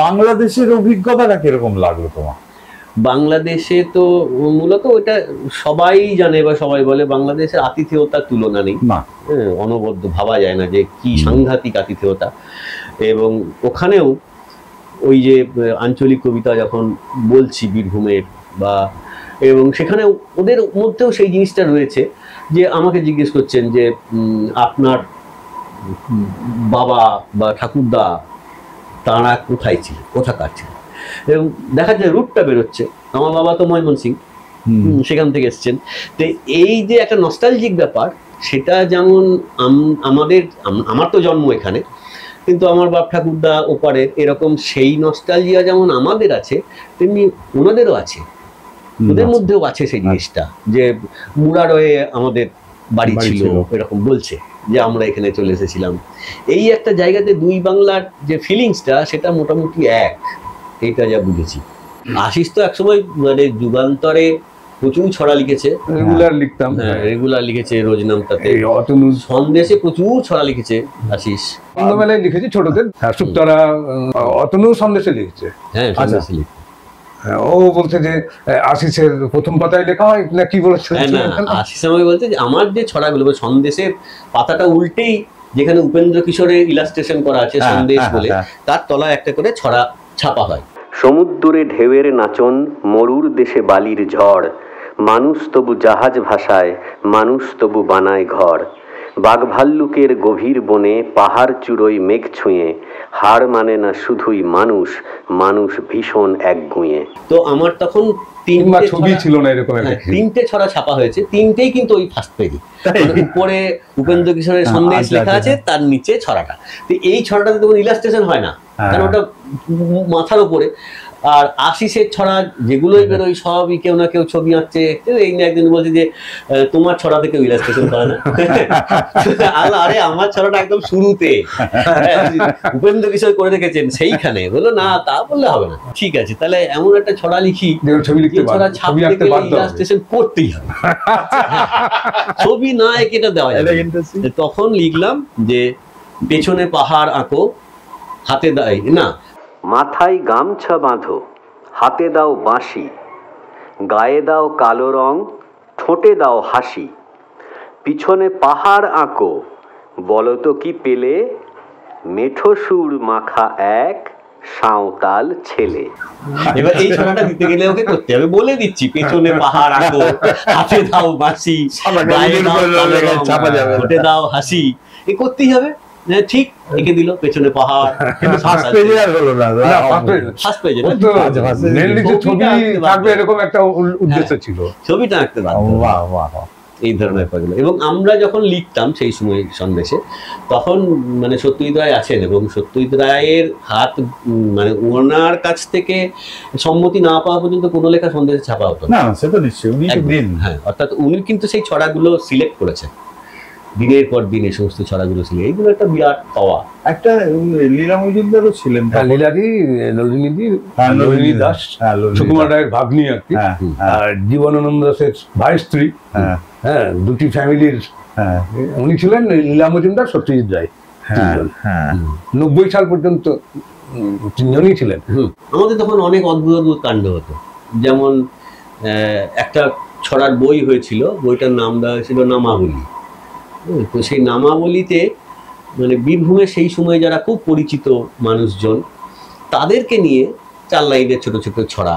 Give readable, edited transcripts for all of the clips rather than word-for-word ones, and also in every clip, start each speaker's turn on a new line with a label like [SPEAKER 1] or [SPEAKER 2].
[SPEAKER 1] বাংলাদেশের অভিজ্ঞতাটা কিরকম লাগলো তোমার?
[SPEAKER 2] বাংলাদেশে তো মূলত ওটা সবাই জানে বা সবাই বলে, বাংলাদেশের আতিথেয়তার তুলনা নেই, অনবদ্য, ভাবা যায় না যে কি সাংঘাতিক আতিথেয়তা। এবং ওখানেও ওই যে আঞ্চলিক কবিতা যখন বলছি বীরভূমের বা, এবং সেখানে ওদের মধ্যেও সেই জিনিসটা রয়েছে যে আমাকে জিজ্ঞেস করছেন যে আপনার বাবা বা ঠাকুরদা তারা কোথায় ছিল, কোথাকার ছিল, এবং দেখা যায় রুটটা বেরোচ্ছে। আমার বাবা তো ময়মনসিং, সেখান থেকে এসছেন। তো এই যে একটা নস্টালজিক ব্যাপার, সেটা যেমন আমার তো জন্ম এখানে, কিন্তু আমার বাপ ঠাকুরদা ওপারে, এরকম সেই নস্টালজিয়া যেমন আমাদের আছে তেমনি ওনাদেরও আছে, ওদের মধ্যেও আছে সেই জিনিসটা যে মুরারয়ে আমাদের বাড়ি ছিল, এরকম বলছে যে আমরা এখানে চলে এসেছিলাম। এই একটা জায়গাতে দুই বাংলার যে ফিলিংসটা, সেটা মোটামুটি এক, এইটা যা বুঝেছি। আশিস তো একসময় মানে যুগান্তরে প্রচুর ছড়া লিখেছে, রেগুলার লিখেছে, রোজনামতাতে, সন্দেশে প্রচুর ছড়া লিখেছে আশিস।
[SPEAKER 3] সন্ধ্যাবেলায় লিখেছি ছোটদের, সুপ্তারা, অতনু সন্দেশে লিখেছে।
[SPEAKER 2] হ্যাঁ, সন্দেশে লিখেছে।
[SPEAKER 3] ও বলছে যে আশিসের প্রথম পাতায় লেখা হয় না, কি বলেছে?
[SPEAKER 2] আশিস আমাকে বলছে যে আমার যে ছড়াগুলো, সন্দেশের পাতাটা উল্টেই যেখানে উপেন্দ্র কিশোরের ইলাস্ট্রেশন করা আছে সন্দেশ বলে, তার তলায় একটা করে ছড়া ছাপা হয়। সমুদ্রে ঢেউয়ের নাচন, মরুর দেশে বালির ঝড়, মানুষ তবু জাহাজ ভাষায়, মানুষ তবু বানায় ঘর, বাঘভাল্লুকের গভীর বনে, পাহাড় চূড়োয় মেঘ ছুঁয়ে, হাড় মানে না শুধুই মানুষ, মানুষ ভীষণ একগুঁয়ে। তো আমার তখন তিনটে ছড়া ছাপা হয়েছে, তিনটেই কিন্তু ওই ফার্স্ট পেজে, উপরে উপেন্দ্র কিশোরের সন্দেশ লেখা আছে, তার নিচে ছড়াটা। তো এই ছড়াটাতে তখন ইলাস্ট্রেশন হয় না, কারণ ওটা মাথার উপরে। আর আশিসের ছড়া যেগুলোই বেরোয় সবই কেউ না কেউ ছবি আঁকছে। এই নিয়ে একদিন বলছে যে তোমার ছড়াতে কেউ ইলাস্ট্রেশন করে না। আরে আমার ছড়াটা একদম শুরুতে উপেন্দ্র কিশোর করে রেখেছেন সেইখানে। বললো না, তা বললে হবে না। ঠিক আছে, তাহলে এমন একটা ছড়া লিখি, ছড়া ছাপতে গেলে ইলাস্ট্রেশন করতেই হবে, ছবি না এঁকে এটা দেওয়া যাবে। তখন লিখলাম যে পেছনে পাহাড় আঁকো, হাতে দাই না, মাথায় গামছা বাঁধো, হাতে দাও বাঁশি, গায়ে দাও কালো রং, ঠোঁটে দাও হাসি, পিছনে পাহাড় আঁকো, বলো তো কি পেলে, মেঠো সুর মাখা এক সাঁওতাল ছেলে। এবার এই ছড়াটা দিতে গেলে ওকে করতে হবে, বলে দিচ্ছি, পেছনে পাহাড় আঁকো, হাতে দাও বাঁশি, গায়ে দাও কালো রং, ঠোঁটে দাও হাসি, এ করতেই হবে। ঠিক এঁকে দিল পেছনে পাহাড়, কিন্তু ফার্স্ট পেজে আর হলো না, ফার্স্ট পেজে
[SPEAKER 3] ছবি থাকবে এরকম একটা উদ্দেশ্য ছিল,
[SPEAKER 2] ছবিটা আঁকতে পারতো। বাহ বাহ, এই ধরনের ব্যাপারগুলো। এবং আমরা যখন লিখতাম সেই সময় সন্দেশে, তখন মানে সত্যজিৎ রায় আছেন, এবং সত্যজিৎ রায়ের হাত মানে ওনার কাছ থেকে সম্মতি না পাওয়া পর্যন্ত কোনো লেখা সন্দেশে ছাপা হতো না।
[SPEAKER 1] সেটা নিশ্চয়ই।
[SPEAKER 2] হ্যাঁ, অর্থাৎ উনি কিন্তু সেই ছড়াগুলো সিলেক্ট করেছেন দিনের পর দিন, এই সমস্ত ছড়াগুলো ছিল। এইগুলো একটা বিরাট পাওয়া।
[SPEAKER 1] একটা লীলা মজুমদারও ছিলেন,
[SPEAKER 3] লীলাদি, নলিনী দাস, সুকুমার রায়ের ভাগ্নি আর কি, আর জীবনানন্দ দাসের ভাই স্ত্রী। হ্যাঁ, দুটি ফ্যামিলির উনি ছিলেন, লীলা মজুমদার, সত্যজিৎ রায়। 90 সাল পর্যন্ত তিনজনই ছিলেন।
[SPEAKER 2] আমাদের তখন অনেক অদ্ভুত অদ্ভুত কাণ্ড হতো। যেমন একটা ছড়ার বই হয়েছিল, বইটার নাম দেওয়া হয়েছিল নামাবলী। তো সেই নামাবলীতে মানে বীরভূমে সেই সময় যারা খুব পরিচিত মানুষজন, তাদেরকে নিয়ে 4 লাইনের ছোট ছোট ছড়া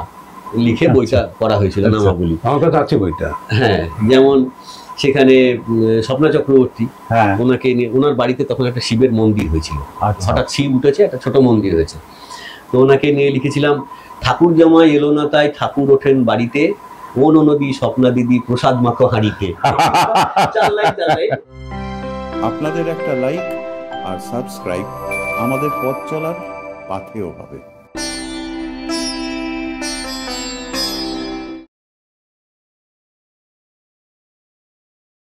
[SPEAKER 2] লিখে বইটা করা হয়েছিল, নামাবলী।
[SPEAKER 3] আমার কাছে আছে বইটা।
[SPEAKER 2] হ্যাঁ, যেমন সেখানে স্বপ্না চক্রবর্তী, ওনাকে নিয়ে, ওনার বাড়িতে তখন একটা শিবের মন্দির হয়েছিল, হঠাৎ শিব উঠেছে, একটা ছোট মন্দির হয়েছে। তো ওনাকে নিয়ে লিখেছিলাম, ঠাকুর জামাই এলো না তাই ঠাকুর ওঠেন বাড়িতে, কোন নদী স্বপ্না দিদি প্রসাদ মাখো হাঁড়িতে।
[SPEAKER 4] আপনাদের একটা লাইক আর সাবস্ক্রাইব আমাদের পথ চলার পাথেয় হবে।